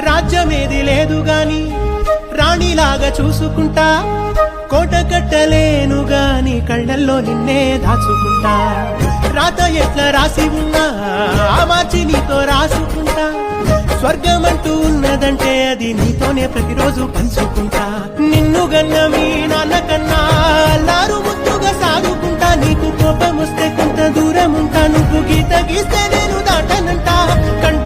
రాజ్యమేది లేదు గాని రాణిలాగా చూసుకుంటా, కోట కట్టలేను గాని కళ్ళల్లో నిన్నే దాచుకుంటా. రాత ఎట్లా రాసి ఉన్నా ఆ మార్చి నీతో రాసుకుంటా. స్వర్గమంటూ ఉన్నదంటే అది నీతోనే ప్రతిరోజు పంచుకుంటా. నిన్ను గన్న మీ నాన్న కన్నా అల్లారు ముద్దుగా సాగుకుంటా. నీకు కోపం వస్తే కొంత దూరం ఉంటా, నువ్వు గీత గీస్తే నేను దాటనంట.